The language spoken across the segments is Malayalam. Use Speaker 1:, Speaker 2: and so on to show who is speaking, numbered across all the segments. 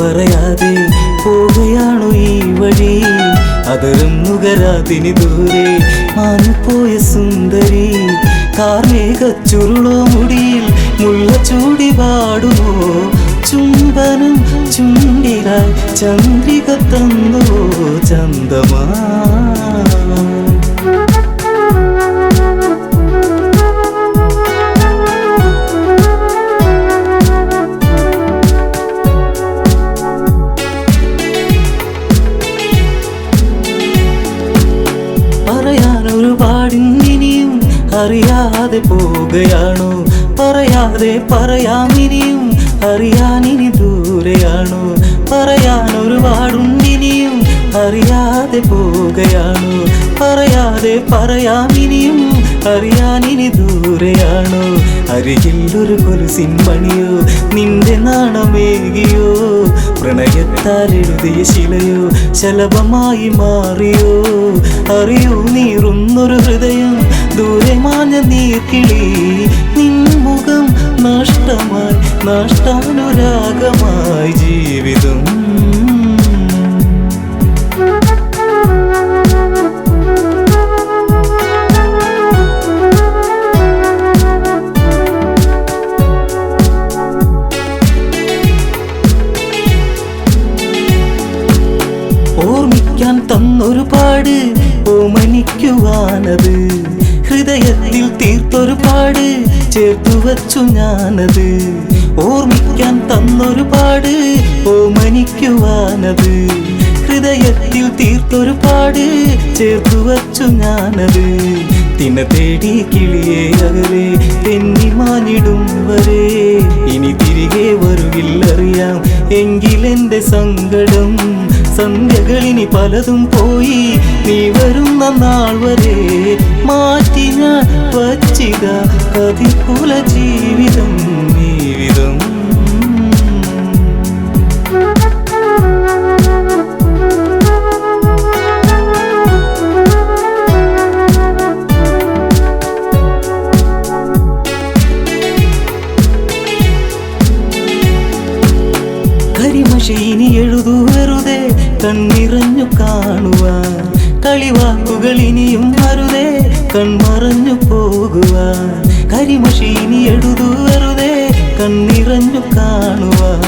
Speaker 1: പറയാതെ പോവുകയാണു ഈ വഴി. അതരം നുകരാതിനി ദൂരെ മാഞ്ഞുപോയ സുന്ദരി. കാർമേഘച്ചുരുളോ മുടിയിൽ മുല്ല ചൂടി പാടുമോ? ചുംബനം ചുണ്ടിലായി ചന്ദ്രിക തന്നുവോ ചന്ദമാ? പറയാനൊരുപാടിനിയും അറിയാതെ പോവുകയാണോ? പറയാതെ പറയാമിനിയും അറിയാനിനി ദൂരെയാണോ? പറയാനൊരുപാടുണ്ടിനിയും അറിയാതെ പോവുകയാണോ? പറയാതെ പറയാമിനിയും അറിയാനിനി ദൂരെയാണോ? അരികിൽ ഒരു കൊലുസിൻ മണിയോ നിന്റെ നാണമേകിയോ? പ്രണയത്താൽ എഴുതിയ ശിലയോ ശലഭമായി മാറിയോ? അറിയൂ നീറുന്നൊരു ഹൃദയം ദൂരെ മാഞ്ഞ നീർക്കിളി. നിൻ മുഖം നഷ്ടമായി നഷ്ടാനുരാഗമായി ജീവിതം. ഓർമ്മിക്കാൻ തന്നൊരു പാട് ഓമനിക്കുവാനത്, ഹൃദയത്തിൽ തീർത്തൊരു പാട് ചേർത്തു വച്ചു ഞാനത്. ഓർമ്മിക്കാൻ തന്നൊരു പാട് ഓമനിക്കുവാനത്, ഹൃദയത്തിൽ തീർത്തൊരു പാട് ചേർത്തു വച്ചു ഞാനത്. തിന തേടി കിളിയെ അകലെ തെന്നി മാനിടും വരെ ഇനി തിരികെ വരുകില്ലറിയാം എങ്കിലെന്റെ സങ്കടം. സന്ധ്യകളിനി പലതും പോയി നീ വരുന്ന നാൾ വരെ മാറ്റി ഞാൻ വച്ചിത കതികുല ജീവിതം ജീവിതം. കരിമഷീനി എഴുതു വെറുതെ കണ്ണിറഞ്ഞു കാണുവാൻ, കളിവാക്കുകൾ ഇനിയും അരുതേ കൺമറഞ്ഞു പോകുവാൻ. കരിമഷീനി എഴുതു വെറുതെ കണ്ണിറഞ്ഞു കാണുവാൻ,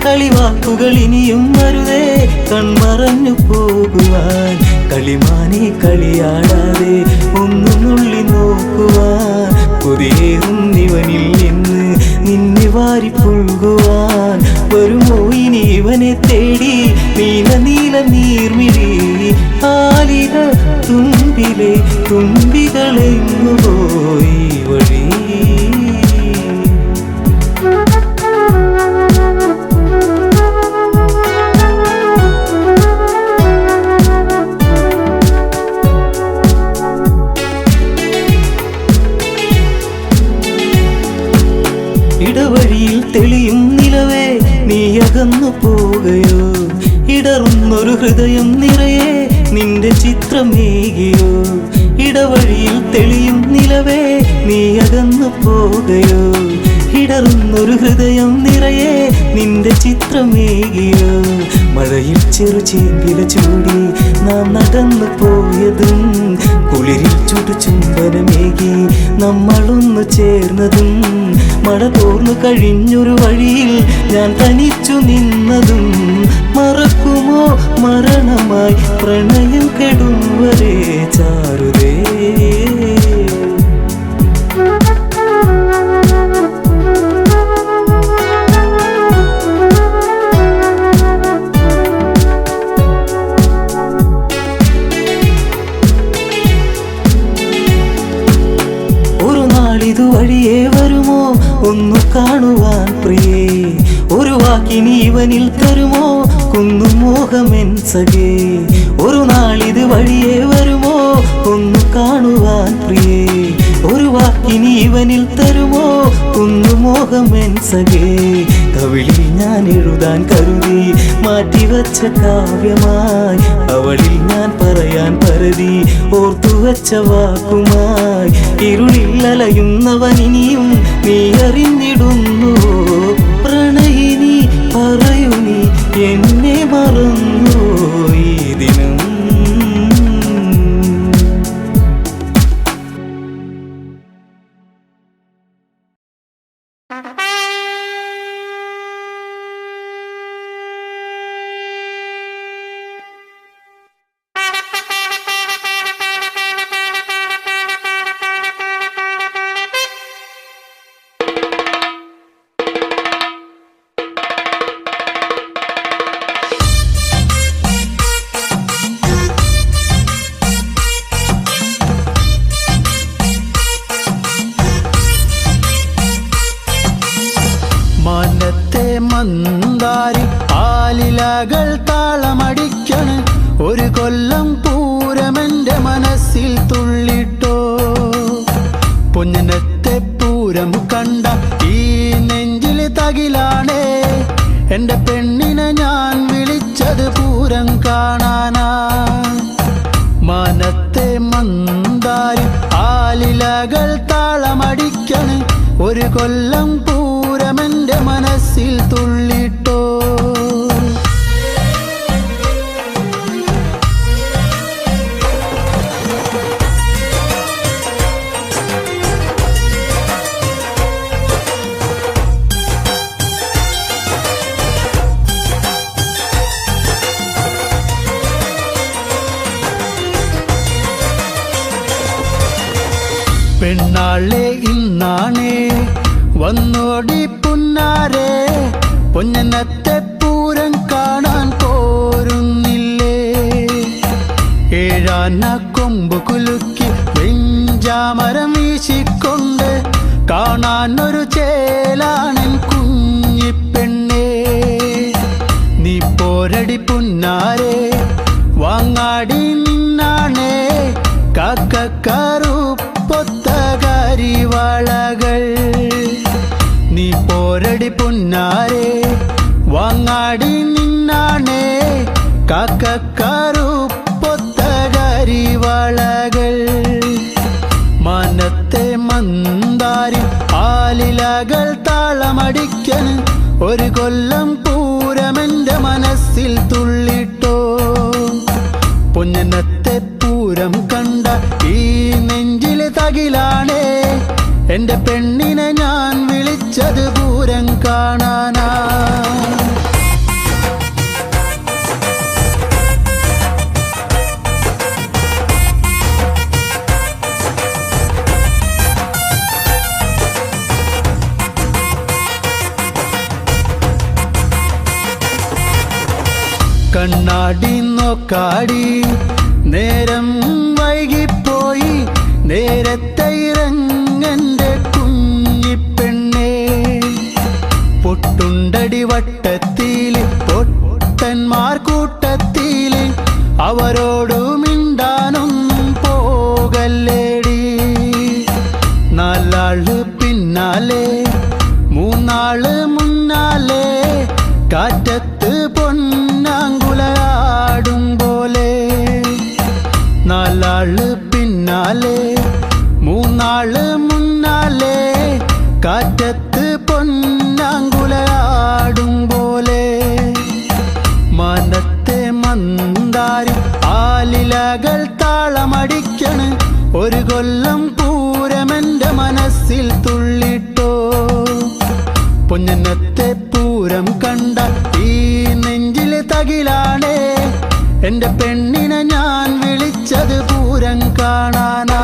Speaker 1: കളിവാക്കുകൾ ഇനിയും അരുതേ കൺമറഞ്ഞു പോകുവാൻ. കളിമാനെ കളിയാടാതെ ഒന്നു നുള്ളി നോക്കുവാൻ, കൊതിയേറും ഇവനിൽ നിന്ന് നിന്നെ വാരി പുൽകുവാൻ. വരുമോ ഇനി ഇവനെ തേടി നീല നീല നീർമിഴി? ആലില തുമ്പിലെ തുമ്പികളെങ്ങു പോയി വഴി? ഇടവഴിയിൽ തെളിയും നിലവേ നീ അകന്നു പോകയോ? ഇടറുന്നൊരു ഹൃദയം നിറയെ നിന്റെ ചിത്രമേകിയോ? ഇടവഴിയിൽ തെളിയും നിലവേ നീ അകന്നു പോകയോ? ഇടറുന്നൊരു ഹൃദയം നിറയെ നിന്റെ ചിത്രമേകിയോ? മഴയിൽ ചെറു ചേമ്പില ചൂടി നാം നടന്നു പോയതും, കുളിരിൽ ചുടു ചുംബനമേകി നമ്മളൊന്നു ചേർന്നതും, മഴ തോർന്നു കഴിഞ്ഞൊരു വഴിയിൽ ഞാൻ തനിച്ചു നിന്നതും, മറക്കുമോ മരണമായി പ്രണയം കെടും വരെ ചാരുതേ? ഒരു നാളിതു വഴിയേ വരുമോ ഒന്നു കാണുവാൻ പ്രിയേ? ഒരു വാക്കിനി ഇവനിൽ തരുമോ കുന്നുമോഹമെൻ സഖേ? ഒരു നാളിത് വഴിയേ വരുമോ ഒന്നു കാണുവാൻ പ്രിയേ? ഒരു വാക്കിനി ഇവനിൽ തരുമോ കുന്നുമോഹമെൻ സഖേ? കവിളിൽ ഞാൻ എഴുതാൻ കരുതി മാറ്റിവച്ച കാവ്യമായി, അവളിൽ ഞാൻ പറയാൻ പരതി ഓർത്തുവച്ച വാക്കുമായി. ഇരുളിൽ അലയുന്നവനിനിയും നീ അറിഞ്ഞിടുന്നു പ്രണയിനി പറയൂ നീ
Speaker 2: ആലിലകൾ താളമടിക്കണ് ഒരു കൊല്ലം പൂരമെന്റെ മനസ്സിൽ തുള്ളിട്ടോ പൊന്നിനത്തെ പൂരം കണ്ട ഈ നെഞ്ചിൽ തകിലാണേ എന്റെ പെണ്ണിനെ ഞാൻ വിളിച്ചത് പൂരം കാണാനാ മാനത്തെ മന്ദാരി ആലിലകൾ താളമടിക്കണ് ഒരു കൊല്ലം പൂരമെന്റെ മനസ്സിൽ തുള്ളിട്ടോ പെണ്ണാളെ ഇന്നാണേ വന്നോടി പുന്നാരെ പൊന്നനത്തെ പൂരം കാണാൻ പോരുന്നില്ലേ ഏഴാന കൊമ്പ് കുലുക്കി വെഞ്ചാമരം വീശിക്കൊണ്ട് കാണാൻ ഒരു ചേലാണൻ കുഞ്ഞിപ്പെണ്ണേ നീ പോരടി പുന്നാരെ വാങ്ങാടി നിന്നാണേ കാക്കക്കാറു പൊത്തകരിവളകൾ നീ പോരടി പുന്നാരെ വാങ്ങാടി നിന്നാണേ കാക്കക്കാറു പൊത്തകരിവളകൾ മനത്തെ മന്ദാരി ആലിലകൾ താളമടിക്കന് ഒരു കൊല്ലം പൂരമെന്റെ മനസ്സിൽ തുള്ളിട്ടോ പൊന്നനത്തെ പൂരം കണ്ട ഈ നെഞ്ചിലെ തകിലാണേ എന്റെ പെണ്ണിനെ ഞാൻ വിളിച്ചത് പൂരം കാണാനാ കണ്ണാടി നോക്കാടി നേരം വൈകിപ്പോയി നേരത്തെ ഇറങ്ങന്റെ കുഞ്ഞിപ്പെണ്ണേ പൊട്ടുണ്ടടി വട്ടത്തില് പൊട്ടന്മാർ കൂട്ടത്തില് അവരോടു മിണ്ടാനൊന്നും പോകല്ലേടി നാലാള് പിന്നാലെ മൂന്നാള് മുന്നാലെ കാറ്റത്ത് പൊന്നാങ്കുലയാടും പോലെ നാലാള് പിന്നാലെ മൂന്നാള് മുന്നാലെ കാറ്റത്ത് പൊന്നാങ്കുലയാടും പോലെ മനത്തെ മന്ദാരി ആലിലകൾ താളമടിക്കണ് ഒരു കൊല്ലം പൂരമെന്റെ മനസ്സിൽ തുള്ളിട്ടോ പൊന്നനത്തെ പൂരം കണ്ട ഈ നെഞ്ചിലെ തകിലാണേ എന്റെ പെണ്ണിനെ ഞാൻ വിളിച്ചത് പൂരം കാണാനാ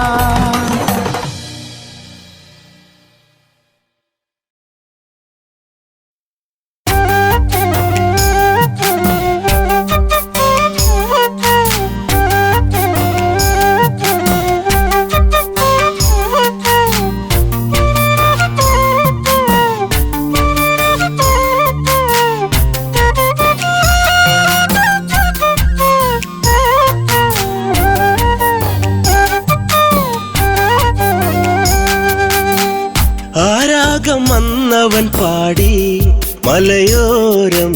Speaker 1: വന്നവൻ പാടി മലയോരം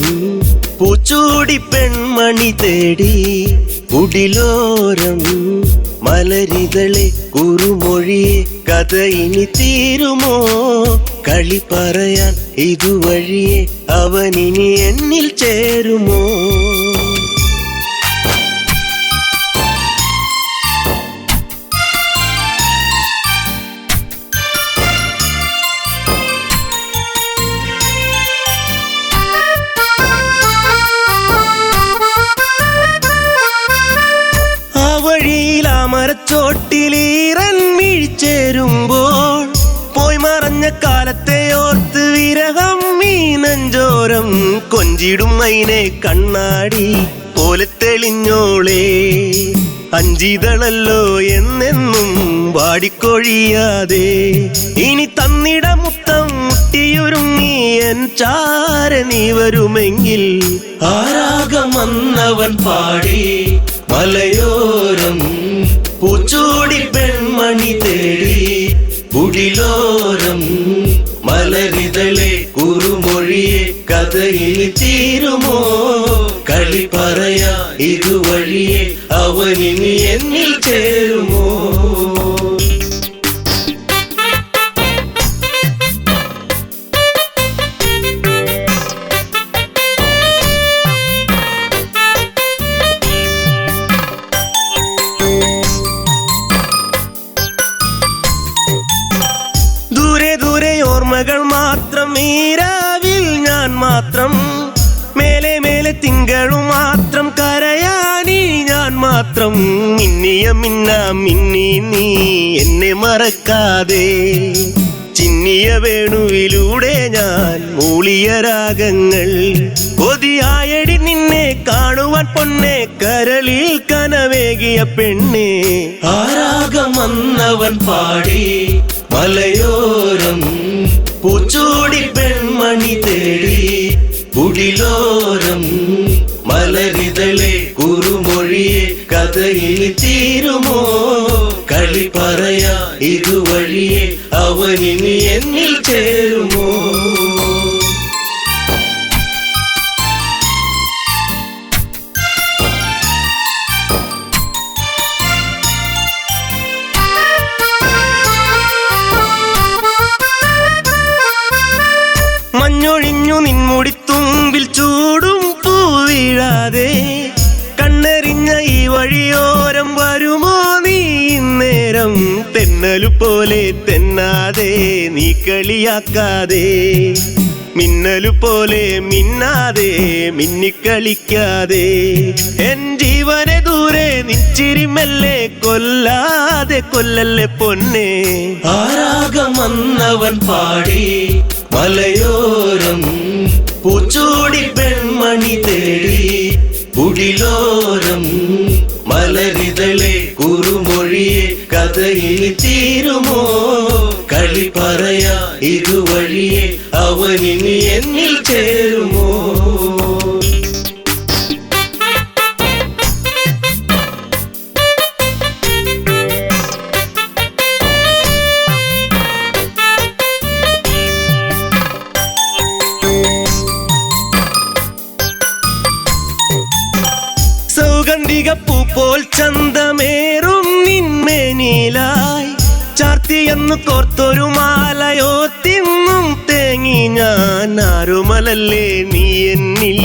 Speaker 1: പൂച്ചൂടി പെൺമണി തേടി കുടിലോരം മലരികളെ കുറുമൊഴിയെ കഥ ഇനി തീരുമോ കളി പറയാൻ ഇതുവഴിയെ അവനിനി എന്നിൽ ചേരുമോ മരച്ചോട്ടിലീറൻ വീഴ്ചേരുമ്പോൾ പോയി മറഞ്ഞ കാലത്തെ ഓർത്ത് വിരഹം ഈ നെഞ്ചോരം കൊഞ്ചിടും മൈനെ കണ്ണാടി പോലെ തെളിഞ്ഞോളേ അഞ്ചിതളല്ലോ എന്നെന്നും വാടിക്കൊഴിയാതെ ഇനി തന്നിട മുത്തം കെട്ടിയൊരുങ്ങി എൻ ചാര നീ വരുമെങ്കിൽ
Speaker 3: ആ രാഗം വന്നവൻ പാടി മലയോരം പൂച്ചൂടി പെൺമണി തേടി കുടിലോരം മലരിതളെ കുറുമൊഴിയെ കഥയിൽ തീരുമോ കളി പറയാ ഇതുവഴിയെ അവനിനി എന്നിൽ ചേരുമോ
Speaker 1: ദൂരെ ദൂരെ ഓർമ്മകൾ മാത്രം ഈരാവിൽ ഞാൻ മാത്രം മേലെ മേലെ തിങ്കളും മാത്രം കരയാനി ഞാൻ മാത്രം മിന്നിയ മിന്ന മിന്നി നീ എന്നെ മറക്കാതെ ചിന്നിയ വേണുവിലൂടെ ഞാൻ മൂളിയ രാഗങ്ങൾ കൊതിയായടി നിന്നെ കാണുവാൻ പൊന്നെ കരളിൽ കനവേകിയ പെണ്ണെ
Speaker 3: ആ രാഗം വന്നവൻ പാടി മലയോരം പൂച്ചൂടി പെൺമണി തേടി കുടിലോരം മലരിതളെ കുറുമൊഴിയെ കഥയിൽ തീരുമോ കളി പറയാ ഇതുവഴിയെ അവനിനി എന്നിൽ ചേരുമോ
Speaker 1: മഞ്ഞൊഴിഞ്ഞു നിൻമുടിത്തുമ്പിൽ ചൂടും പൂവിഴാതെ കണ്ണെറിഞ്ഞ ഈ വഴിയോരം വരുമോ നീ ഇന്നേരം തെന്നലു പോലെ തെന്നാതെ നീ കളിയാക്കാതെ മിന്നലു പോലെ മിന്നാതെ മിന്നിക്കളിക്കാതെ എൻ ജീവനെ ദൂരെ നിച്ചിരിമല്ലേ കൊല്ലാതെ കൊല്ലല്ലേ പൊന്നെ
Speaker 3: ആ രാഗം വന്നവൻ പാടി മലയോരം പൂച്ചൂടി പെൺമണി തേടി കുടിലോരം മലരിതളെ കുറുമൊഴിയെ കഥയിൽ തീരുമോ കളി പറയാ ഇതുവഴിയെ അവനിനി എന്നിൽ ചേരുമോ
Speaker 1: സൗഗന്ധികപ്പൂ പോൽ ചന്തമേറും നിന്മേനിലായി ചാർത്തിയെന്നു കോർത്തൊരു മാലയോ തിന്നും തേങ്ങി ഞാൻ ആരുമലല്ലേ നീ എന്നിൽ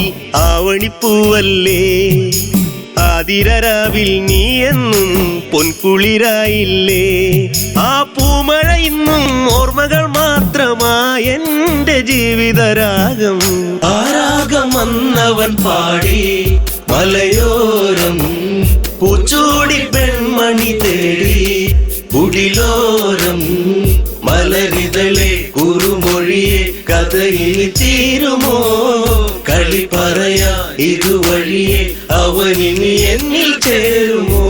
Speaker 1: ആവണിപ്പൂവല്ലേ ആതിരരാവിൽ നീ എന്നും പൊൻകുളിരായില്ലേ ആ പൂമഴ ഇന്നും ഓർമ്മകൾ മാത്രമായി എന്റെ ജീവിതരാഗം
Speaker 3: ആ രാഗം വന്നവൻ പാടി മലയോരം പൂച്ചൂടി പെൺമണി തേടി കുടിലോരം മലരിതളെ കുറുമൊഴിയെ കഥയിൽ തീരുമോ കളി പറയാ ഇതുവഴിയെ അവനിനി എന്നിൽ ചേരുമോ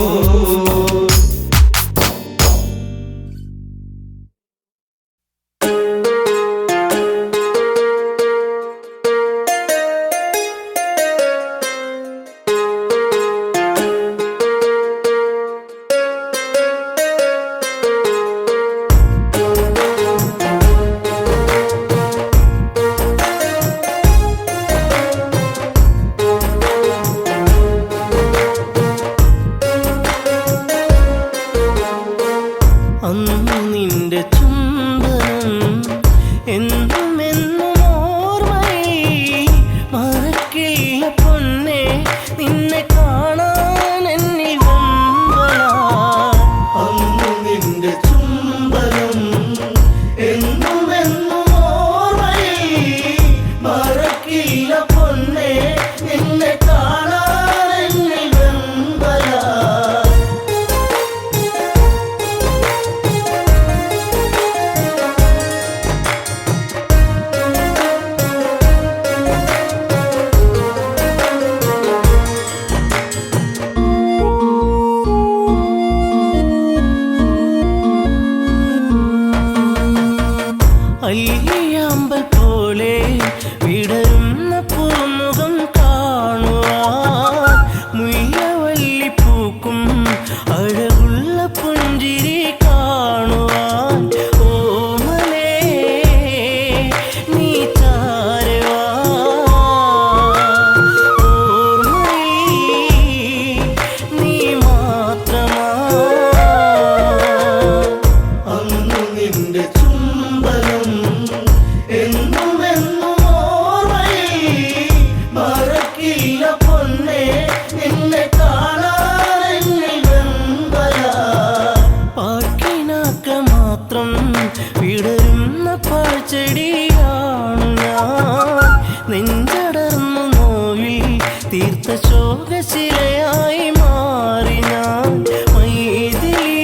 Speaker 3: തീർത്ത ശോകശിലയായി മാറി ഞാൻ മൈഥിലി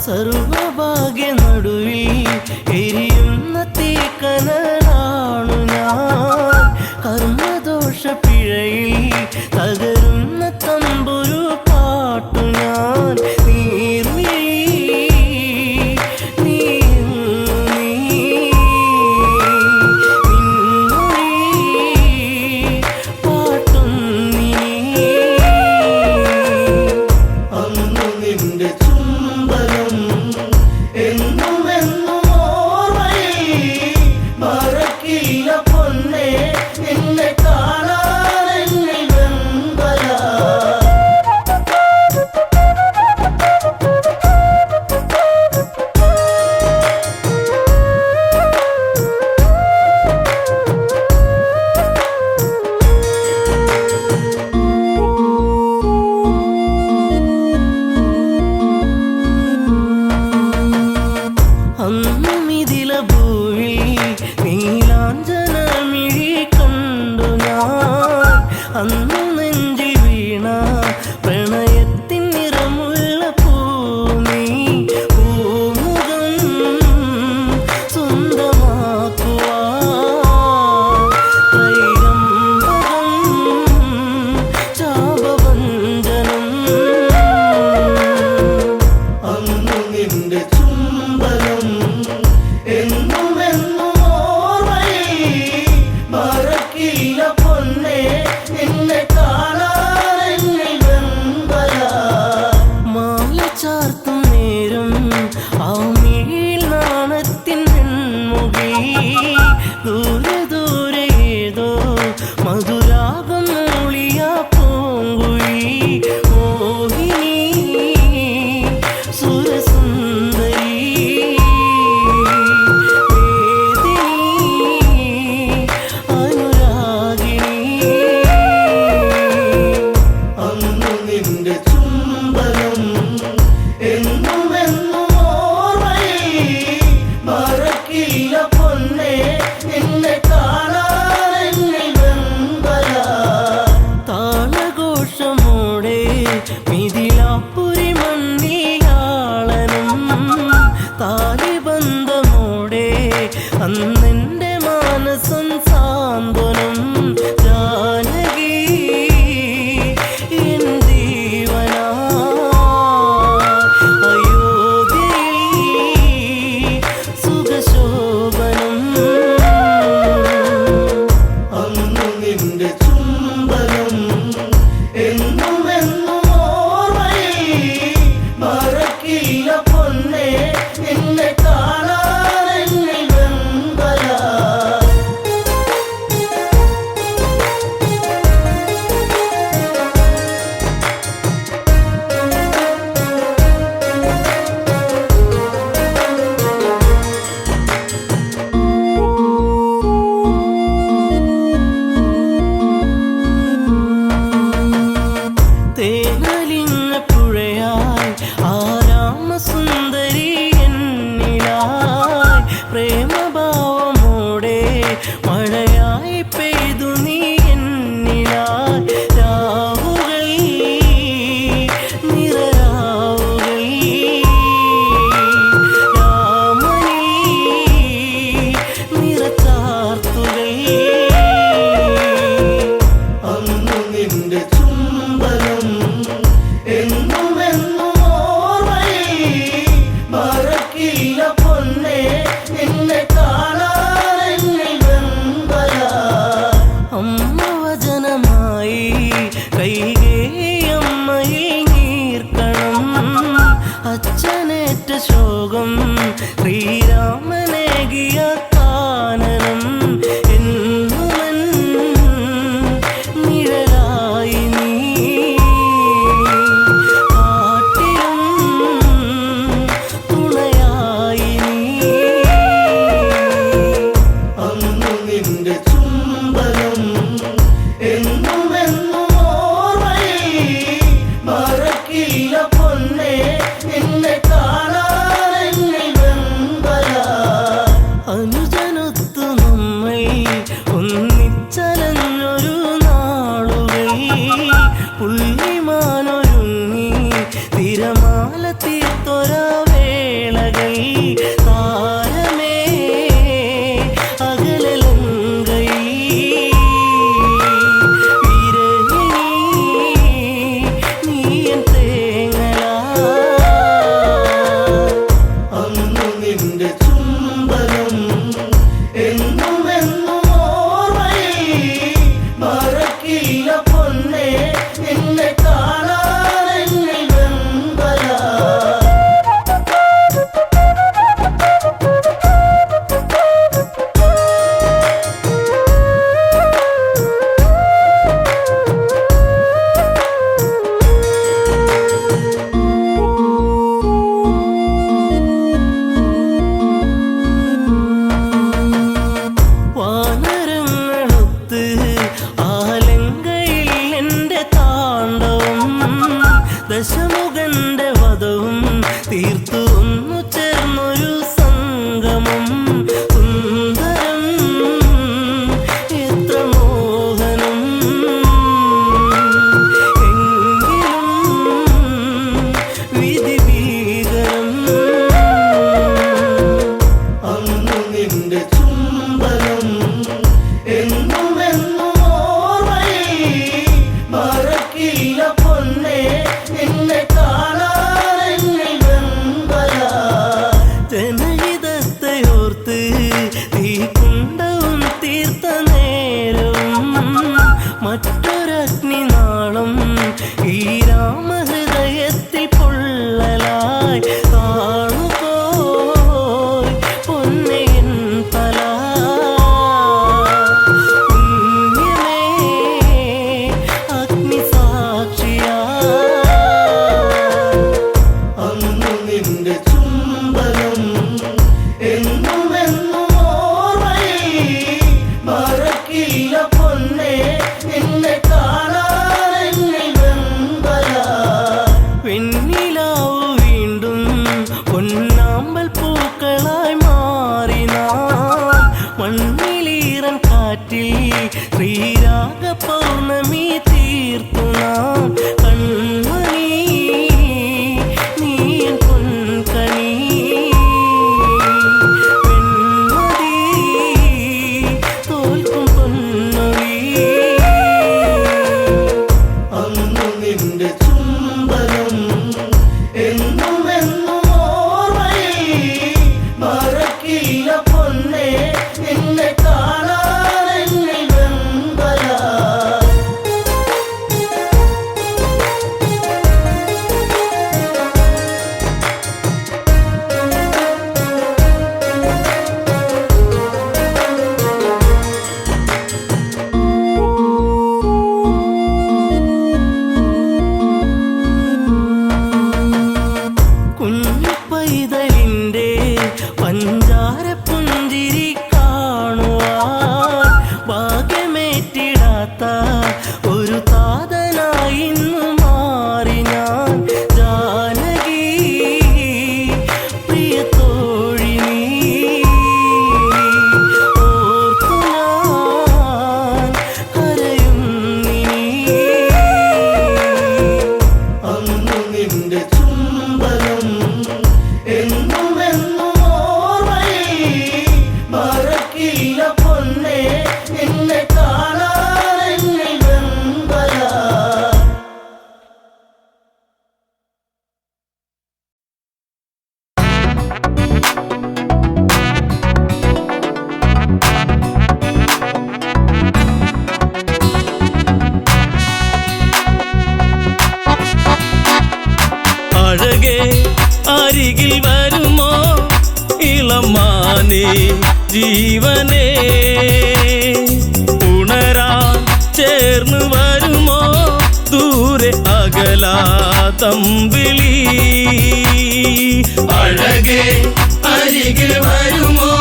Speaker 3: സർവഭാഗ്യ നടുവിൽ എരിയുന്ന തീക്കനലാണു ഞാൻ കർമ്മദോഷ പിഴയിൽ തകരുന്ന തമ്പുരു പാട്ടു ഞാൻ അന്നു നെഞ്ചിൽ വീണ പ്രണയത്തിൻ നിറമുള്ള പൂമി പൂമുഖം സ്വന്തമാക്കുവാൻ ത്രൈകമ്പകം ചാപവഞ്ചനം അന്നു നിന്റെ ചുംബനം എന്നും എന്നും ഓർമ്മയിൽ മറക്കില്ല പൊന്നേ നിന്നെ കാണാനെന്നിൽ വെമ്പല മാല ചാർത്തും നേരം ആ മിഴിയിൽ നാണത്തിൻ വെൺമുഖി ദൂരെ ദൂരെ ഏതോ മധുരാഗം മൂളിയ പൂങ്കുഴി മോഹിനി സുരസുന്ദരി നിന്റെ ചുംബനം എന്നും എന്നും ഓർമ്മയിൽ മറക്കില്ല പൊന്നേ നിന്നെ കാണാനെന്നിൽ വെമ്പല താളഘോഷമോടെ മിഥിലാപ്പുരി മണ്ണിയാളനും താലിബന്ധമോടെ അന്നെന്റെ മാനസം സാന്ത്വനം ജാനകി നിന്റെ ചുംബനം എന്നും എന്നും ഓർമ്മയിൽ മറക്കില്ല പൊന്നേ നിന്നെ കാണാനെന്നിൽ വെമ്പല തേനലിഞ്ഞ പുഴയായി ആരാമസുന്ദരി എന്നിലായി പ്രേമഭാവമോടെ മഴയായി പെയ്തു നീ എന്നിലായി രാവുകൾ നിറരാവുകൾ രാമനീ നിറച്ചാർത്തുകൾ അന്നു നിന്റെ ചുംബനം എന്നും എന്നും ഓർമ്മയിൽ മറക്കില്ല പൊന്നേ നിന്നെ കാണാനെന്നിൽ വെമ്പല അമ്മ വചനമായി കൈകേയമ്മയിൽ നീർക്കണം അച്ഛനേറ്റ ശോകം ശ്രീരാമനേകിയ കാനനം എന്നുമൻ നിഴലായി നീ കാട്ടിലും പൊന്നേ നിന്നെ കാണാനെന്നിൽ വെമ്പല അനുജനൊത്തു നമ്മൾ ഒന്നിച്ചലഞ്ഞൊരു നാളുകൾ പുള്ളിമാനൊരുങ്ങി തിരമാല തീർത്തൊര വേളകൾ താരമേ അകലലങ്കൈ വിരഹിണി നീയൻ തേങ്ങല അന്നു നിന്റെ ചുംബനം എന്നും എന്നും ഓർമ്മയിൽ മറക്കില്ല പൊന്നേ നിന്നെ കാണാനെന്നിൽ വെമ്പല വാനരങ്ങളൊത്ത് ആലങ്കയിൽ എൻ്റെ താണ്ഡവം ദശമുഖന്റെ വധവും തീർത്തു ഒന്നു ചേർന്നൊരു സംഗമം സുന്ദരം എത്ര മോഹനം എങ്കിലും വിധി ഭീകരം അന്നു നിന്റെ ചുംബനം എന്നും എന്നും ഓർമ്മയിൽ മറക്കില്ല പൊന്നേ നിന്നെ കാണാനെന്നിൽ വെമ്പല ജനഹിതത്തെ ഓർത്ത് തീക്കുണ്ടവും തീർത്ത നേരവും മറ്റൊരഗ്നി നാളം ഈ രാമഹൃദയത്തിൽ പൊള്ളലായി താണുപോയി പൊന്നയൻ തല പുണ്യമേ അഗ്നിസാക്ഷിയാ അന്നു നിന്റെ ചുംബനം എന്നും എന്നും ഓർമ്മയിൽ മറക്കില്ല പൊന്നേ നിന്നെ കാണാനെന്നിൽ വെമ്പല വെണ്ണിലാവു വീണ്ടും പൊന്നാമ്പൽ പൂക്കളായി മാറി നാം മണ്ണിലീറൻ കാറ്റിൽ ശ്രീരാഗ പൗർണമി തീർത്തു നാം കൺമണി നീയൻ പൊൻകണി വെൺമതി തോൽക്കും പൊന്നൊഴി അന്നു നിന്റെ ചുംബനം എന്നും എന്നും ഓർമ്മയിൽ മറക്കില്ല പൊന്നേ നിന്നെ കാണാനെന്നിൽ വെമ്പല കുഞ്ഞു പൈതലിൻ്റെ പഞ്ചാര പുഞ്ചിരി കാണുവാൻ ഭാഗ്യമേറ്റിടാത്ത ഒരു താതനായി ഇന്നു മാറി ഞാൻ ജാനകി പ്രിയ തോഴി നീ ഓർത്തു ഞാൻ കരയുന്നിനി അന്നു നിന്റെ ചുംബനം എന്നും എന്നും ഓർമ്മയിൽ മറക്കില്ല പൊന്നേ നിന്നെ കാണാനെന്നിൽ വെമ്പല
Speaker 4: അഴകേ അരികിൽ വരുമോ ഇളമാനേ ജീവനേ ഉണരാൻ ചേർന്ന് വരുമോ ദൂരെ അകലാതമ്പിളി അഴകേ അരികിൽ വരുമോ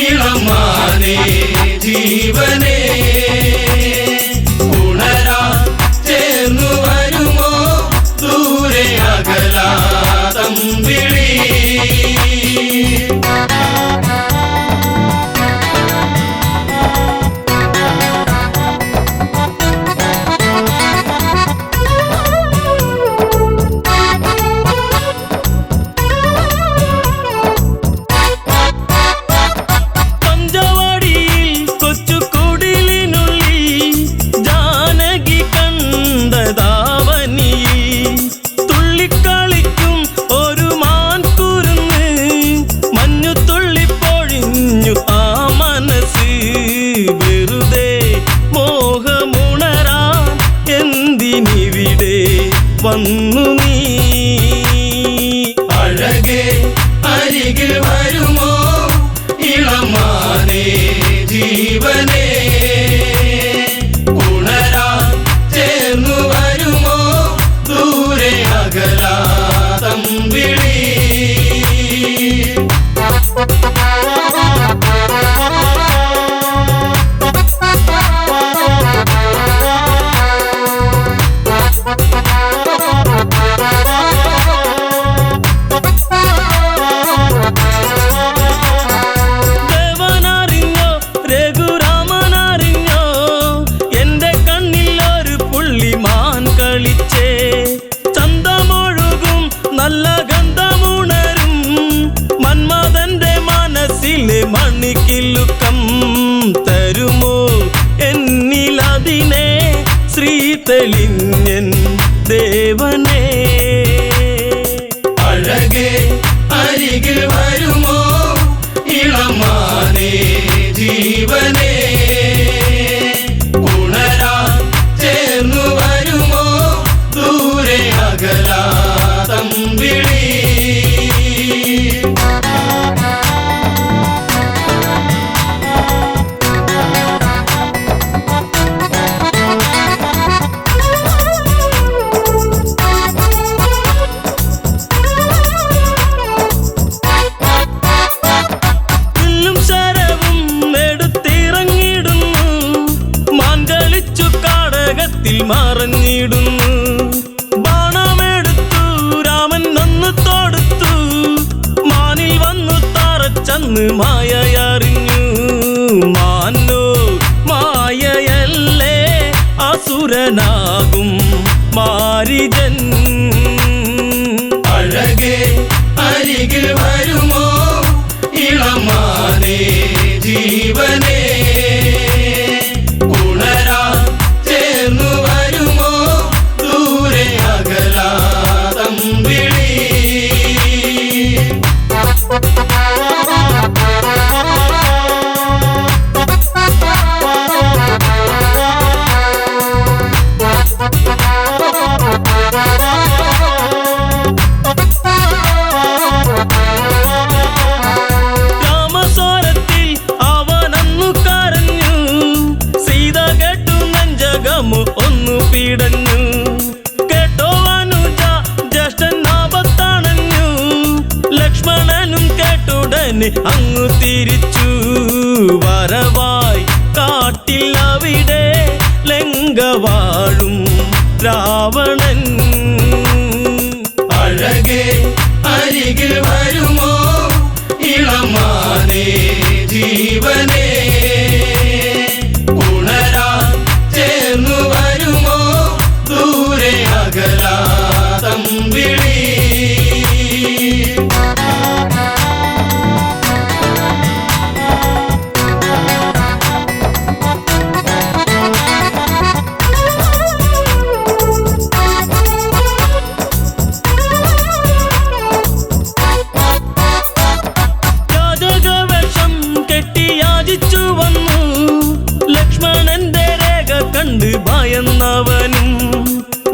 Speaker 4: ഇളമാനേ ജീവനേ ഉണരാൻ ചേർന്നു വരുമോ ദൂരെ അകല നല്ല ഗന്ധമുണരും മന്മഥന്റെ മനസ്സിലെ മണിക്കിലുക്കം തരുമോ എന്നിലതിനെ ശ്രീ തെളിഞ്ഞൻ ദേവനേ
Speaker 3: അഴകേ അരികിൽ വരുമോ ഇളമാനേ ജീവനേ ഉണരാൻ ചേർന്നു വരുമോ ദൂരെ അകലാതം വിളി
Speaker 4: മറഞ്ഞിടുന്നു ബാണമെടുത്തു രാമൻ നന്ന് തൊടുത്തു മാനിൽ വന്നു തറച്ചന്ന് മായയറിഞ്ഞു മാനോ മായയല്ലേ അസുരനാകും മാരിജൻ
Speaker 3: അഴകേ അരികിൽ വരുമോ ഇളമാനേ ജീവനേ ഉണരാൻ ചേർന്നു വരുമോ ദൂരെ അകലാതം വിളി
Speaker 4: രാമസ്വരത്തിൽ അവനന്നു കരഞ്ഞു സീത കേട്ടു നെഞ്ചകമു ഒന്നു പീടഞ്ഞു കേട്ടോ അനുജ ജ്യേഷ്ഠൻ ആപത്തണഞ്ഞു ലക്ഷ്മണനും കേട്ടുടനെ അങ്ങു തിരിച്ചു വരവായി കാട്ടിൽ അവിടെ ലങ്ക വാഴും രാവണൻ
Speaker 3: അഴകേ അരികിൽ വരുമോ ഇളമാനേ ജീവനേ ഉണരാൻ ചേർന്നു വരുമോ ദൂരെ അകലാതം വിളി
Speaker 4: യാചകവേഷം കെട്ടി യാചിച്ചു വന്നു ലക്ഷ്മണന്റെ രേഖ കണ്ട് ഭയന്നവനും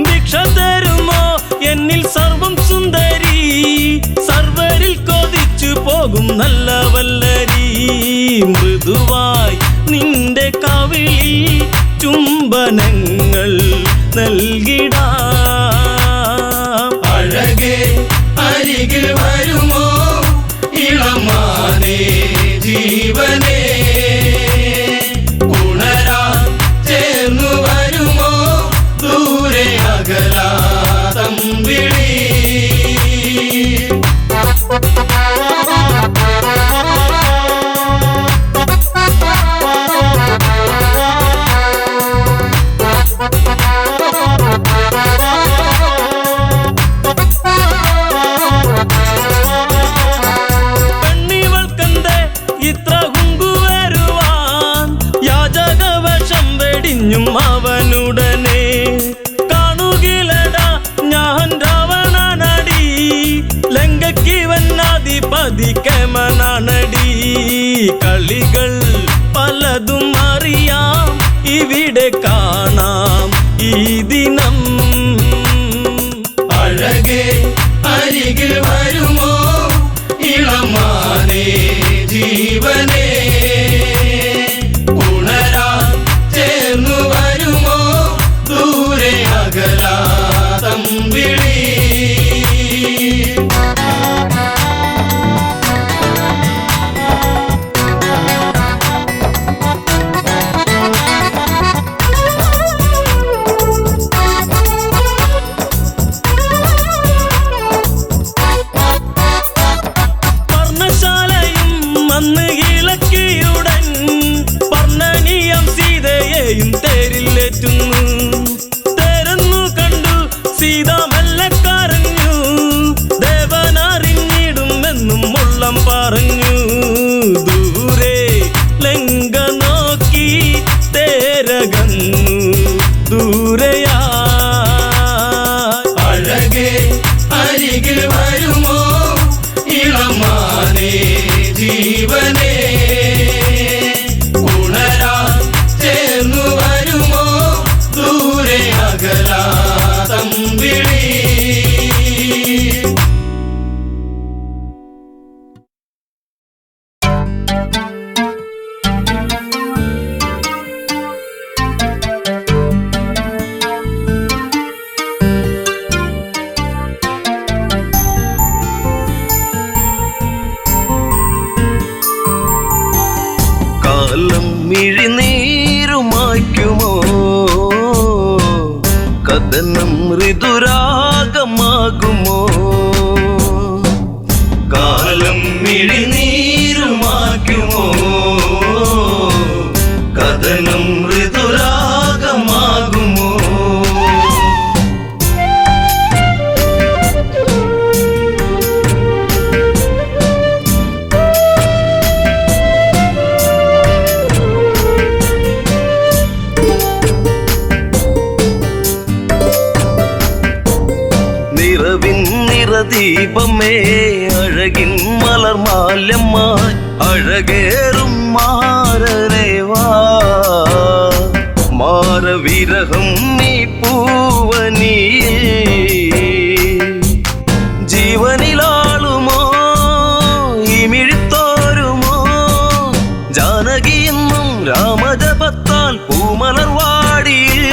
Speaker 4: ഭിക്ഷ തരുമോ എന്നിൽ സർവം സുന്ദരി സർവരിൽ കൊതിച്ചു പോകും നല്ല വല്ലരി മൃദുവായി നിന്റെ കവിളിൽ ചുംബനങ്ങൾ നൽകിടാം
Speaker 3: അഴകേ അരികിൽ വരുമോ ഇളമാനേ ജീവനേ ഉണരാൻ ചേർന്നു വരുമോ ദൂരെ അകലാതം വിളി
Speaker 4: പെണ്ണിവൾക്കെന്തേ ഇത്ര കുങ്കുവരുവാൻ യാചകവേഷം വെടിഞ്ഞും അവനുടനെ കാണുകിലടാ ഞാൻ രാവണനടി ലങ്കയ്ക്കിവനാധിപതി കേമനാണടി കളികൾ പലതും അറിയാം ഇവിടെ കാണാം ഈ ദിനം
Speaker 3: അഴകേ അരികിൽ വരുമോ ഇളമാനേ ജീവനേ ഉണരാൻ ചേർന്നു വരുമോ ദൂരെ അകലാതം വിളി
Speaker 4: പർണശാലയും അന്ന് ഇളക്കി സലാം പറഞ്ഞു ദൂരെ ലങ്ക നോക്കി തേരകന്നു ദൂരയാ
Speaker 3: അഴകേ അരികിൽ വരുമോ ഇളമാനേ ജീവനേ ഉണരാൻ ചേർന്നു വരുമോ ദൂരെ അകലാ തമ്പിളി
Speaker 1: കാലം മിഴിനീരുമായ്ക്കുമോ കഥനം ഋതുരാഗമാകുമോ
Speaker 3: കാലം മിഴിനീരുമാക്കുമോ കഥനം ഋതുരാഗമാകുമോ
Speaker 1: നിറവിൻ നിറദീപമേ അഴകിൻ മലർമാല്യമായി അഴകേറും മാരരേവാ മാരവിരഹം നീ പൂവനിയിൽ ജീവനിലാളുമോ ഈ മിഴിത്തോരുമോ ജാനകിയെന്നും രാമജപത്താൽ പൂമലർവാടിയിൽ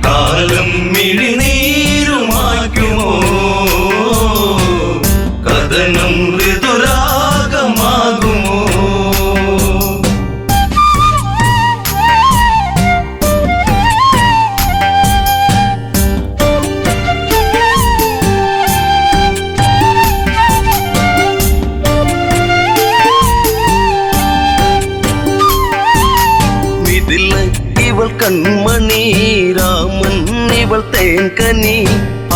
Speaker 3: കാലം മിഴിനീരുമാക്കുമോ കഥനം ഋതുരാഗമാകുമോ
Speaker 1: ഇതിൽ ഇവൾ കൺമണി രാമൻ ഇവൾ തേൻകനി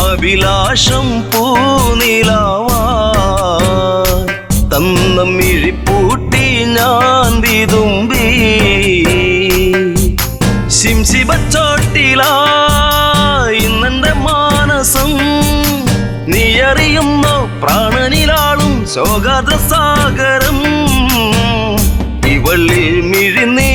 Speaker 1: അഭിലാഷം പൂനിലാവാ തന്ന മിഴിപ്പൂട്ടി ഞാൻ വിതുമ്പി ശിംശിബച്ചോട്ടിലായി ഇന്നെന്റെ മാനസം നീ അറിയുന്നോ പ്രാണനിലാളും ശോകാദ്രസാഗരം ഇവളിൽ മിഴിനീരുമായ്ക്കുമോ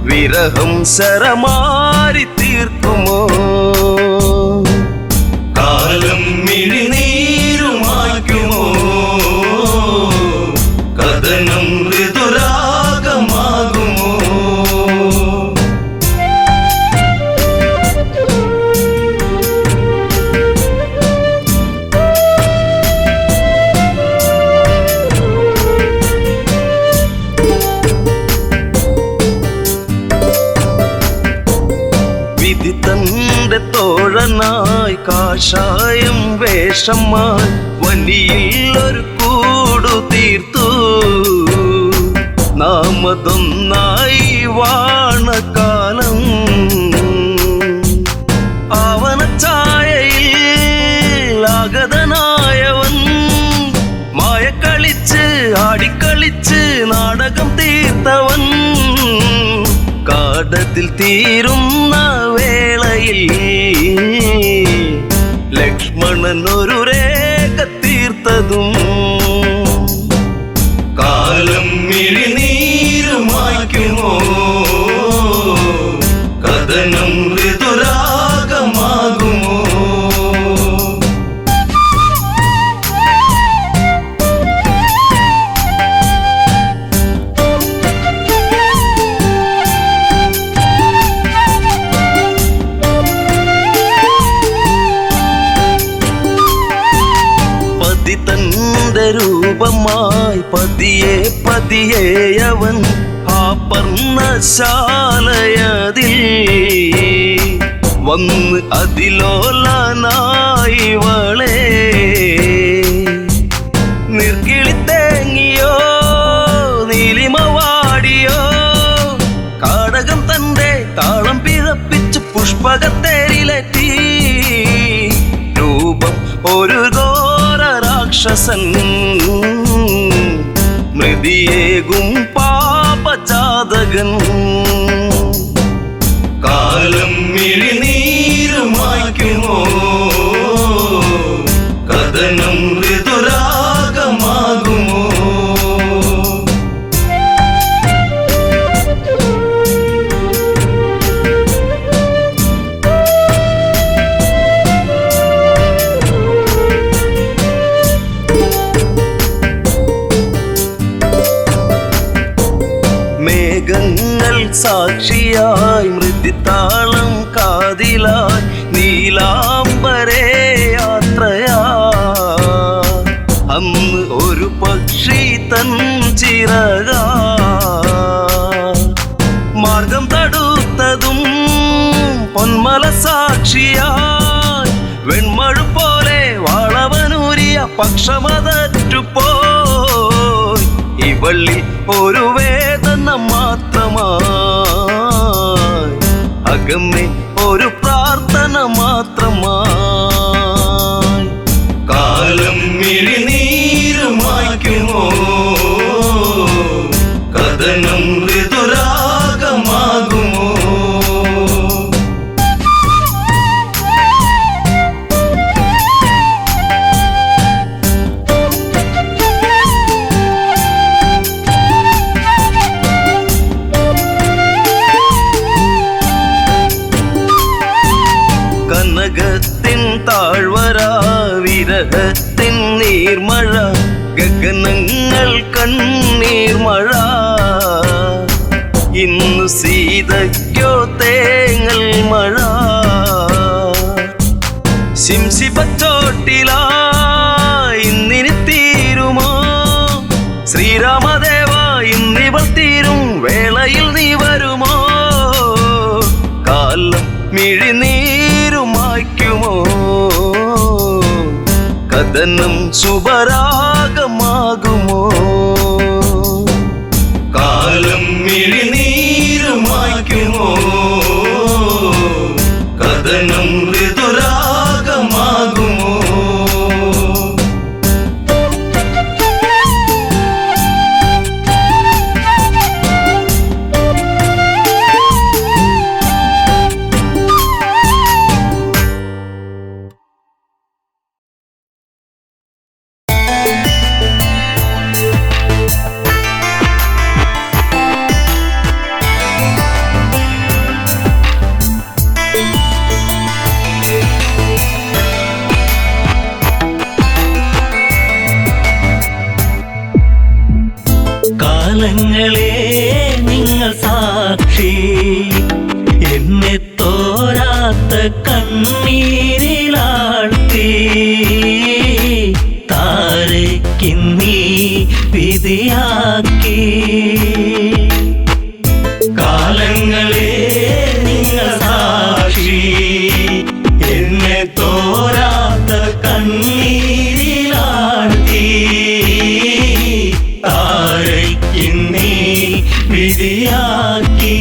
Speaker 1: വിരഹം ശരമാരി തീർക്കുമോ
Speaker 3: കാലം മിഴിനീരുമാക്കുമോ കഥനം ഋതുരാഗമാകുമോ
Speaker 1: വിധി തന്റെ തോഴനായി കാഷായം വേഷമായി വലിയിൽ ഒരു കൂടു തീർത്തു നാമതൊന്നായി വാണകാലം ആവനച്ചായയിൽ ആഗതനായവൻ മായക്കളിച്ച് ആടിക്കളിച്ച് നാടകം തീർത്തവൻ കാടത്തിൽ തീരുന്ന വേളയിൽ ലക്ഷ്മണൻ ഒരു രേഖ തീർത്തതും
Speaker 3: കാലം മിഴിനീരുമാക്കുമോ കഥനം ഋതുരാഗമാകുമോ
Speaker 1: തന്റെ രൂപമായി പതിയെ പതിയെ അവൻ ആ പർണശാലയതിൽ വന്ന് അതിലോലനായി വളേ നിർക്കിളിത്തേങ്ങിയോ നീലിമവാടിയോ കാടകം തന്റെ താളം പിഴപ്പിച്ച് പുഷ്പകത്തേരിലെത്തി രൂപം ഒരു ഘോര രാക്ഷസൻ മൃതിയേകും പാപജാതകൻ
Speaker 3: കാലം മിഴിനീരുമായ്ക്കുമോ കഥനം ഋതുരാഗമാകുമോ
Speaker 1: മേഘങ്ങൾ സാക്ഷിയായി മൃതിത്താളം കാതിലായി നീലാംബരേ യാത്രയാ അന്ന് ഒരു പക്ഷി തൻ ചിറക മാർഗം തടുത്തതും പൊന്മല സാക്ഷിയായി വെൺമഴു പോലെ വാളവനൂരിയ പക്ഷമതറ്റുപോയി ഇവള്ളി ഒരു വേദന മാത്രമായി അകമ്മേ ഒരു പ്രാർത്ഥന മാത്രമായി
Speaker 3: കാലം മിഴിനീരുമായ്ക്കുമോ കഥനം ഋതുരാഗമാകുമോ
Speaker 1: കനകത്തിൻ താഴ്വര വിരഹത്തിൻ നീർമഴ ഗഗനങ്ങൾ കണ്ണീർമഴ ഇന്നു സീതയ്ക്കോ തേങ്ങൽ മഴ ശിംശിപ്പച്ചോട്ടിലായി ഇന്നിനി തീരുമോ ശ്രീരാമദേവ ഇന്നിവൾ തീരും വേളയിൽ നീ വരുമോ കാലം മിഴിനീരുമായ്ക്കുമോ കഥനം ശുഭരാഗമാകുമോ
Speaker 3: കാലം മിഴിനീരുമായ്ക്കുമോ കഥനം ഋതുരാഗമാകുമോ
Speaker 4: കാലങ്ങളെ നിങ്ങൾ സാക്ഷി എന്നെ തോരാത്ത കണ്ണീരിലാഴ്ത്തി താരയ്ക്കിന്നീ വിധിയാക്കി
Speaker 3: കാലങ്ങളെ നിങ്ങൾ സാക്ഷി എന്നെ തോരാത്ത കണ്ണീരിലാഴ്ത്തി താരയ്ക്കിന്നീ വിധിയാക്കി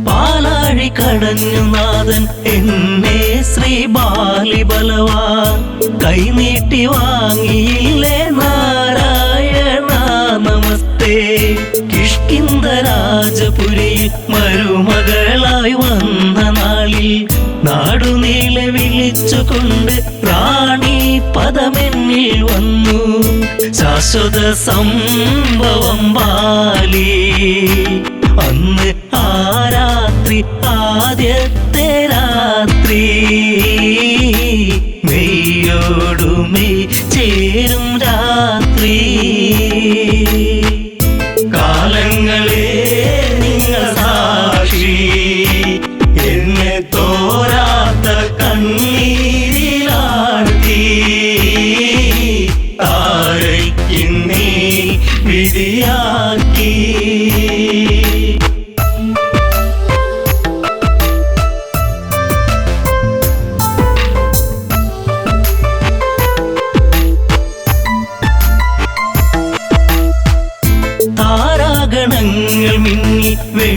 Speaker 4: പാലാഴി കടഞ്ഞു നാഥൻ എന്നെ ശ്രീ ബാലിബലവാൻ കൈനീട്ടി വാങ്ങിയില്ലേ നാരായണ നമസ്തേ കിഷ്കിന്ധ രാജപുരിയിൽ മരുമകളായി വന്ന നാളിൽ നാടുനീളെ വിളിച്ചുകൊണ്ട് റാണി പദമെന്നിൽ വന്നു ശാശ്വത സംഭവം ബാലി അന്ന് ആ രാത്രി ആദ്യത്തെ രാത്രി മെയ്യോടുമെയ് ചേരും രാത്രി
Speaker 3: കാലങ്ങളെ നിങ്ങൾ സാക്ഷി എന്നെ തോരാത്ത കണ്ണീരിലാഴ്ത്തി താരയ്ക്കിന്നീ വിധിയാക്കി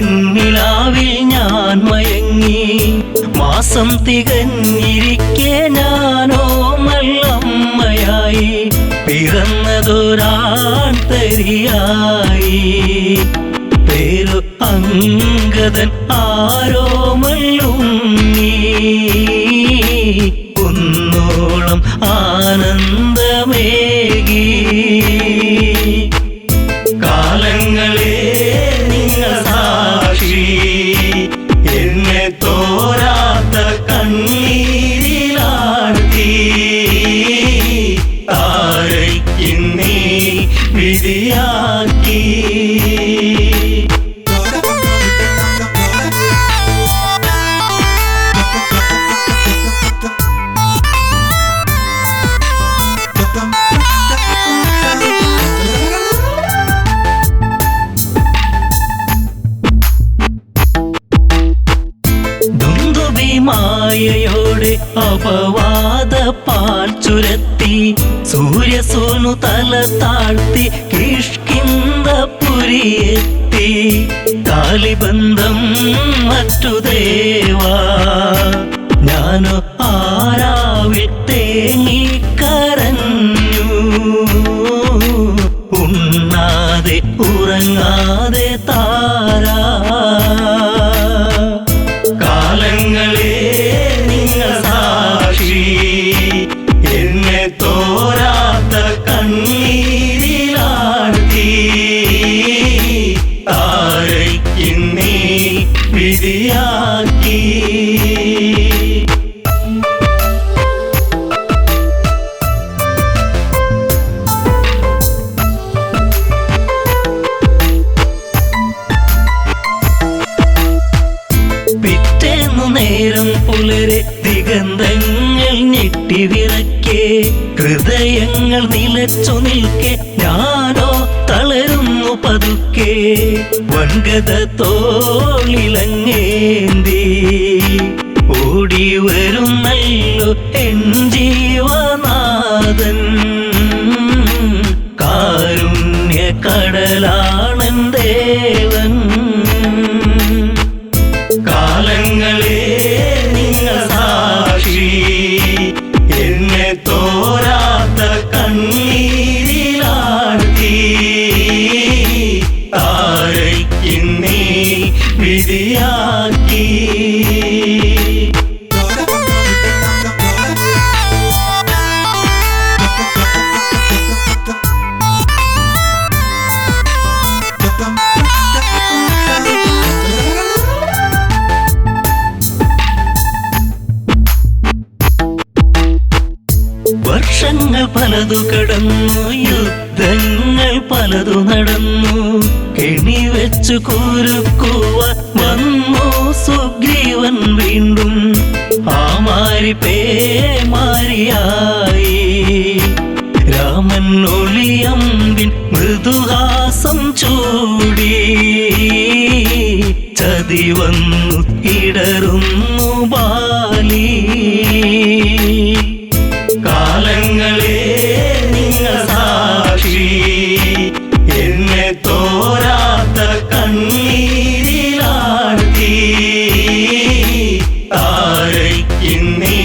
Speaker 4: വെണ്ണിലാവിൽ ഞാൻ മയങ്ങി മാസം തികഞ്ഞിരിക്കെ ഞാനോ മല്ലമ്മയായി പിറന്നതൊരാൺ തരിയായി പേരു അങ്കദൻ ആരോമല്ലുണ്ണി കുന്നോളം ആനന്ദമേകി
Speaker 3: കാലങ്ങളെ നിങ്ങൾ സാക്ഷി എന്നെ തോരാത്ത കണ്ണീരിലാഴ്ത്തി താരയ്ക്കിന്നീ വിധിയാക്കി
Speaker 4: മായയോടെ അപവാദ പാൽ ചുരത്തി സൂര്യസോനു തല താഴ്ത്തി കിഷ്കിന്ധപുരിയെത്തി കാലിബന്ധം മറ്റു ദേവാ ഞാനോ ആരാവിൽ തേങ്ങിക്കരഞ്ഞു ഉണ്ണാതെ ഉറങ്ങാതെ താരാ
Speaker 3: കാലങ്ങളെ നിങ്ങൾ സാക്ഷി എന്നെ തോരാത്ത കണ്ണീരിലാഴ്ത്തി താരയ്ക്കിന്നീ വിധിയാക്കി
Speaker 4: നേരം പുലരെ ദിഗന്ധങ്ങൾ ഞെട്ടിവിറക്കെ ഹൃദയങ്ങൾ നിലച്ചു നിൽക്കെ ഞാനോ തളരുന്നു പതുക്കെ വൻഗത തോളിലങ്ങേന്തി ഓടി വരുന്നല്ലോ എൻ ജീവനാഥൻ കാരുണ്യ കടലാണൻ ദേവൻ
Speaker 3: കാലങ്ങളെ നിങ്ങൾ സാക്ഷി എന്നെ തോരാത്ത കണ്ണീരിലാഴ്ത്തി താരയ്ക്കിന്നീ വിധിയാക്കി
Speaker 4: വർഷങ്ങൾ പലതു കടന്നു യുദ്ധങ്ങൾ പലതു നടന്നു കെണി വെച്ചു കുരുക്കുവാൻ വന്നു സുഗ്രീവൻ വീണ്ടും ആ മാരി പേമാരിയായി രാമൻ ഒളിയമ്പിൻ മൃദുഹാസം ചൂടി ചതി വന്നു ഇടറുന്നു ബാലി
Speaker 3: കാലങ്ങളെ നിങ്ങൾ സാക്ഷി എന്നെ തോരാത്ത കണ്ണീരിലാഴ്ത്തി താരയ്ക്കിന്നീ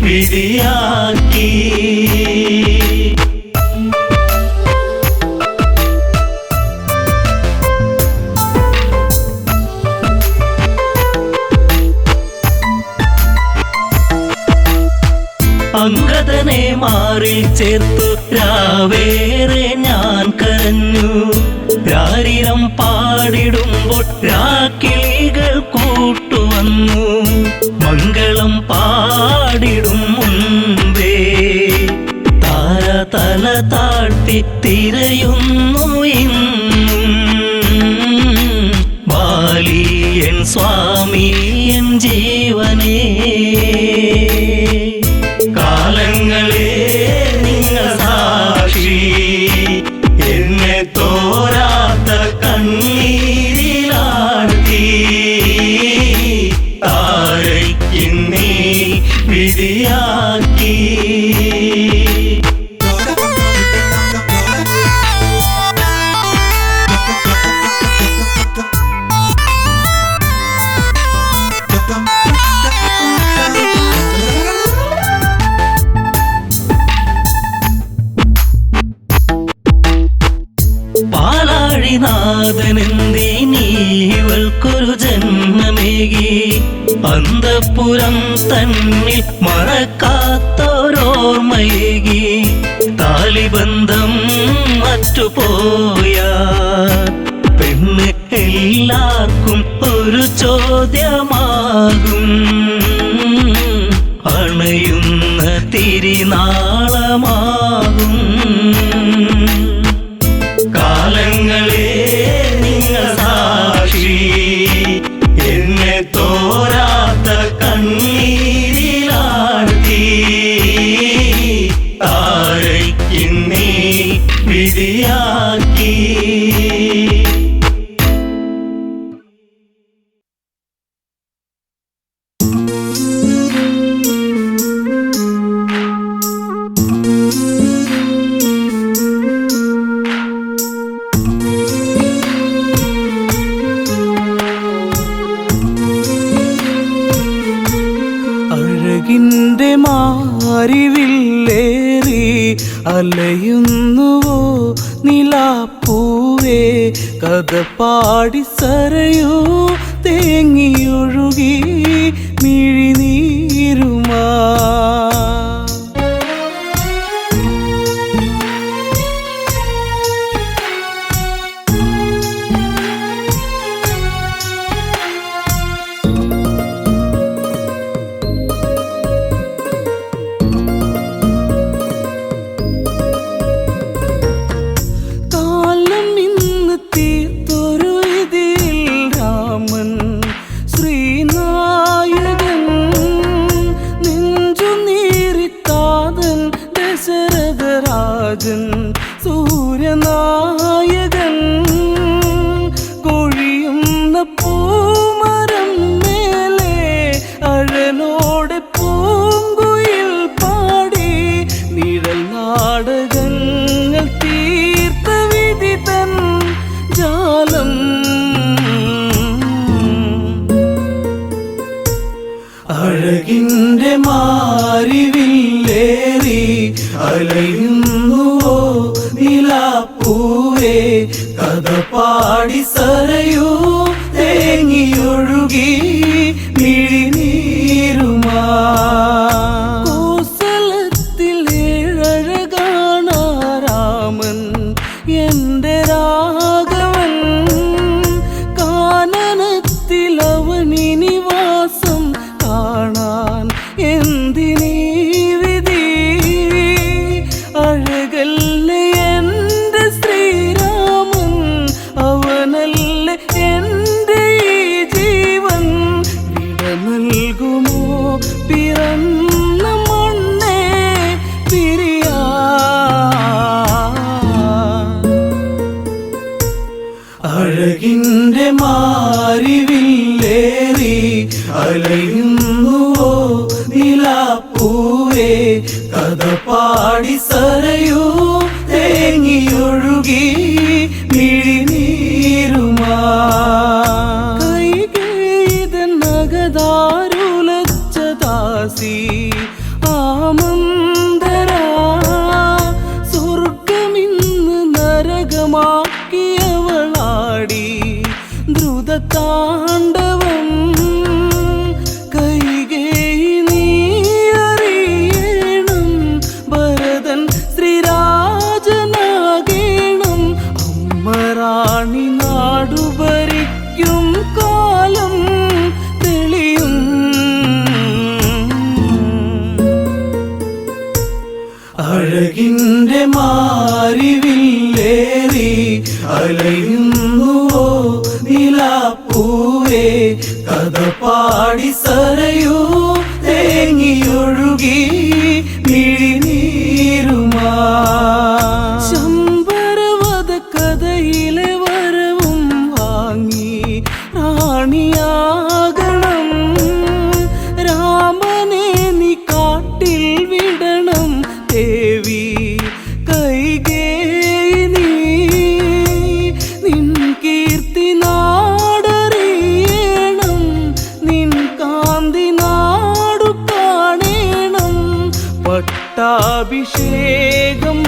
Speaker 3: വിധിയാക്കി
Speaker 4: അങ്കദനെ മാറിൽ ചേർത്തു രാവേറെ ഞാൻ കരഞ്ഞു രാരിരം പാടിടുമ്പോൾ രാക്കിളികൾ കൂട്ടുവന്നു മംഗളം പാടിടും മുൻപേ താര തല താഴ്ത്തി തിരയുന്നു ഇന്നും ബാലിയൻ സ്വാമി എൻ ജീവനേ
Speaker 3: കാലങ്ങളെ നിങ്ങൾ സാക്ഷി എന്നെ തോരാത്ത കണ്ണീരിലാഴ്ത്തി താരയ്ക്കിന്നീ വിധിയാക്കി
Speaker 4: ജന്മമേകി അന്തഃപുരം തന്നിൽ മറക്കാത്തോരോർമ്മയേകി താലിബന്ധം മറ്റുപോയ പെണ്ണ് എല്ലാവർക്കും ഒരു ചോദ്യമാകും അണയുന്ന തിരിനാളമാകും
Speaker 3: കാലങ്ങളെ നിങ്ങൾ സാക്ഷി എന്നെ തോരാത്ത കണ്ണീരിലാഴ്ത്തി താരയ്ക്കിന്നീ വിധിയാക്കി
Speaker 5: അഴകിൻ്റെ മാരിവില്ലേറി അലയുന്നുവോ നിലാപ്പൂവേ കഥ പാടി സരയൂ തേങ്ങിയൊഴുകി മിഴിനീരുമാ സൂര്യനായകൻ കൊഴിയുന്ന പൂമരം മേലെ അഴനോടെ പൂങ്കുയിൽ പാടി നിഴൽ നാടകങ്ങൾ തീർത്ത വിധി തൻ ജാലം അഴകിൻ്റെ മാരിവില്ലേറി അലയുന്നുവോ നിലാപ്പൂവേ കഥ പാടി സരയൂ തേങ്ങിയൊഴുകി മിഴിനീരുമാ കോസലത്തിൽ ഏഴഴകാണാരാമൻ എൻ്റെ രാഘവൻ കാനനത്തിൽ അവനിനി വാസം കാണാൻ എന്തിനീ വിധി അഴകല്ലേ എൻ്റെ ശ്രീരാമൻ അവനല്ലേ എൻ്റെ ഈ ജീവൻ വിട നൽകുമോ പിറന്ന മണ്ണേ പിരിയാ അഴകിൻ്റെ മാരിവില്ലേറി അലയുന്നുവോ നിലാപ്പൂവേ കഥ പാടി സരയൂ തേങ്ങിയൊഴുകി മിഴിനീരുമാ കൈകേയിതൻ നഗതാരുലച്ച ദാസി ആമന്തരാ സ്വർഗമിന്ന് നരകമാക്കിയവളാടി ദ്രുതതാണ്ഡവം കൈകേയി നീ അറിയണം ഭരതൻ ശ്രീരാജനാകേണം അമ്മറാണി നാടു ഭരിക്കും കാലം തെളിയും അഴകിൻ്റെ മാരിവില്ലേറി അലയുന്നുവോ നിലാപ്പൂവേ കഥ പാടി സരയൂ തേങ്ങിയൊഴുകി മിഴിനീരുമാ ശമ്പരവധ കഥയിലെ വരവും വാങ്ങി റാണിയാകണം രാമനെ നീ കാട്ടിൽ വിടണം ദേവി കൈകേയി നീ നിൻ കീർത്തി നാടറിയണം നിൻ കാന്തി നാടു കാണേണം പട്ടാഭിഷേകം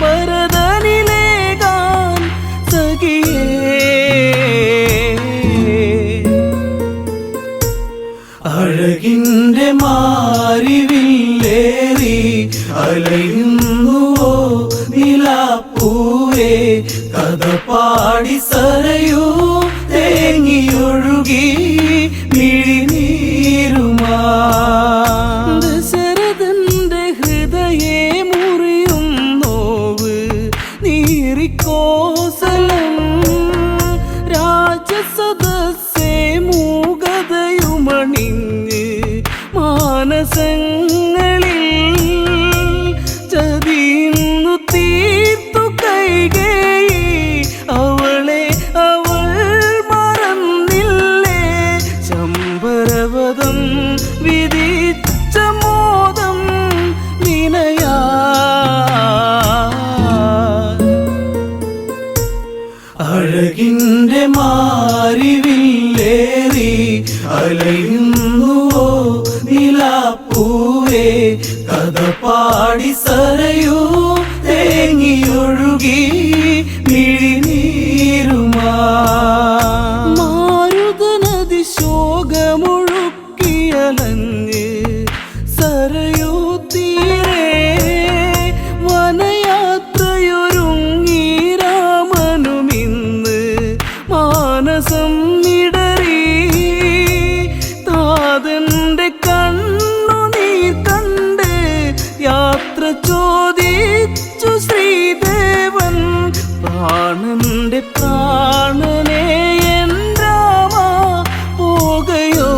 Speaker 5: ഭരതനിലേകാൻ സഖിയേ അഴകിൻ്റെ മാരിവില്ലേറി അലയുന്നുവോ നിലാപ്പൂവേ കഥ പാടി സരയൂ തേങ്ങിയൊഴുകി മിഴിനീരുമാ ദശരഥന്റെ ഹൃദയേ മുറിയും നോവ് നീറിക്കോസലം രാജസദസ്സേ മൂകതയുമണിഞ്ഞ് മാനസങ്ങളിൽ ചതിയുന്നു തീർത്തു കൈകേയി അവളെ അവൾ മറന്നില്ലേ ശമ്പരവദം വിധിച്ച മോദം വിനയാ അഴകിൻ്റെ മാരിവില്ലേറി അലയുന്നുവോ നിലാപ്പൂവേ കഥ പാടി സരയൂ തേങ്ങിയൊഴുകി മിഴിനീരുമാ മാരുതനദി ശോകമൊഴുക്കിയലഞ്ഞ് സരയൂ തീരെ വനയാത്രയൊരുങ്ങി രാമനുമിന്ന് മാനസം ഇടറി താതന്റെ കണ്ണുനീർ കണ്ട് യാത്ര ചോദിച്ചു ശ്രീദേവൻ പ്രാണന്റെ പ്രാണനെ എൻ രാമ പോകയോ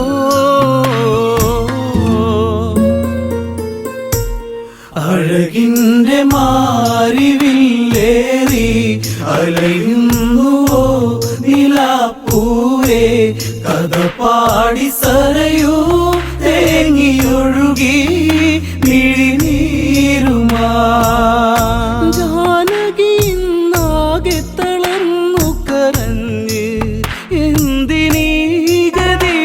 Speaker 5: അഴകിൻ്റെ മാരിവില്ലേറി അലയുന്നുവോ നിലാപ്പൂവേ കഥ പാടി സരയൂ തേങ്ങിയൊഴുകി മിഴിനീരുമാ ജാനകി നാകെ തളർന്നു കരഞ്ഞ് എന്തിനീ ഗതി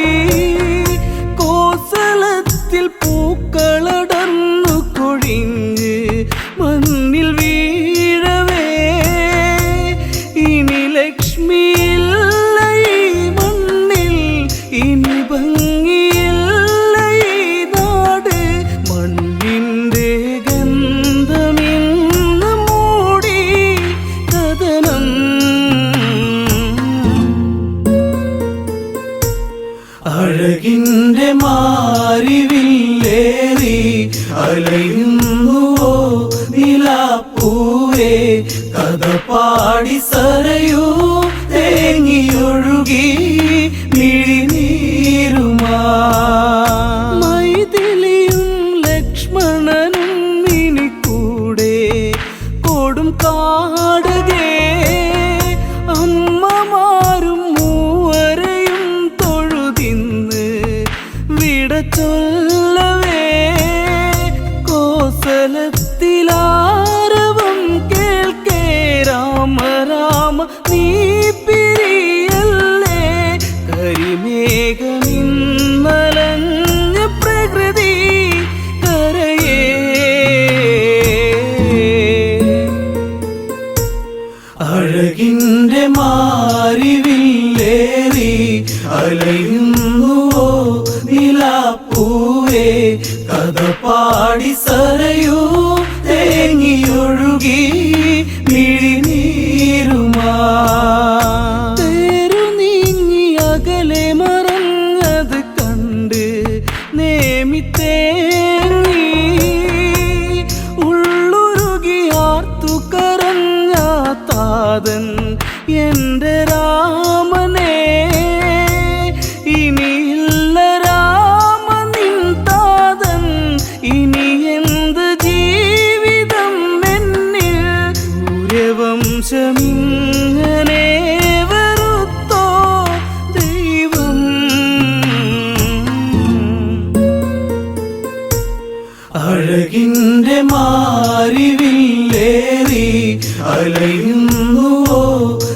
Speaker 5: കോസലത്തിൽ പൂക്കളടർന്നു കൊഴിഞ്ഞ് മണ്ണിൽ വീഴവേ ഇനി ലക്ഷ്മിയില്ല ഈ മണ്ണിൽ ഇനി ഭംഗിയില്ല ഈ നാട് മണ്ണിൻ്റെ ഗന്ധമിന്ന് മൂടി കഥനം അഴകിൻ്റെ മാരിവില്ലേറി അലയുന്നുവോ നിലാപ്പൂവേ കഥ പാടി സരയൂ തേങ്ങിയൊഴുകി മിഴിനീരുമാ മൈഥിലിയും ലക്ഷ്മണനും ഇനി കൂടെ കൊടും കാടകേ അമ്മമാരും മൂവരെയും തൊഴുതിന്ന് വിട ചൊല്ലവേ കോസലത്തിലാരവം കേൾക്കേ രാമ രാമ നീ പിരിയല്ലേ കരിമേഘമിന്നലഞ്ഞ പ്രകൃതി കരയേ അഴകിൻ്റെ മാരിവില്ലേറി അലയുന്നുവോ നിലാപ്പൂവേ കഥ പാടി സരയൂ തേങ്ങിയൊഴുകി മിഴിനീരുമാ തേരു നീങ്ങി അകലെ മറഞ്ഞത് കണ്ട് നേമിത്തേങ്ങി ഉള്ളുരുകി ആർത്തു കരഞ്ഞ താതൻ എൻ്റെ രാമനെ ഇനിയില്ല രാമ നിൻ താതൻ ഇനി എന്ത് ജീവിതം എന്നിൽ സൂര്യവംശമിങ്ങനെ വെറുത്തോ ദൈവം അഴകിൻ്റെ മാരിവില്ലേറി അലയുന്നുവോ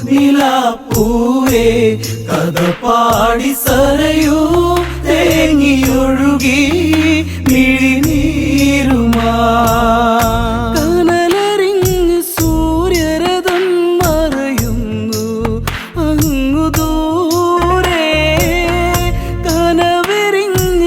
Speaker 5: നിലാപ്പൂവേ കഥ പാടി സരയൂ തേങ്ങിയൊഴുകി മിഴിനീരുമാ കനലറിഞ്ഞ് സൂര്യരഥം മറയുന്നു അങ്ങു ദൂരെ കനവെറിഞ്ഞ്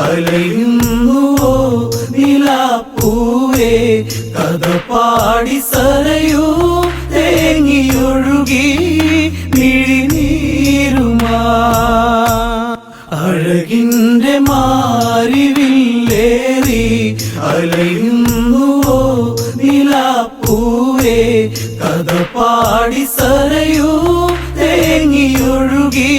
Speaker 5: അലയുന്നുവോ നിലാപ്പൂവേ കഥ പാടി സരയൂ തേങ്ങിയൊഴുകി മിഴിനീരുമാ അഴകിൻ്റെ മാരിവില്ലേറി അലയുന്നുവോ നിലാപ്പൂവേ കഥ പാടി സരയൂ തേങ്ങിയൊഴുകി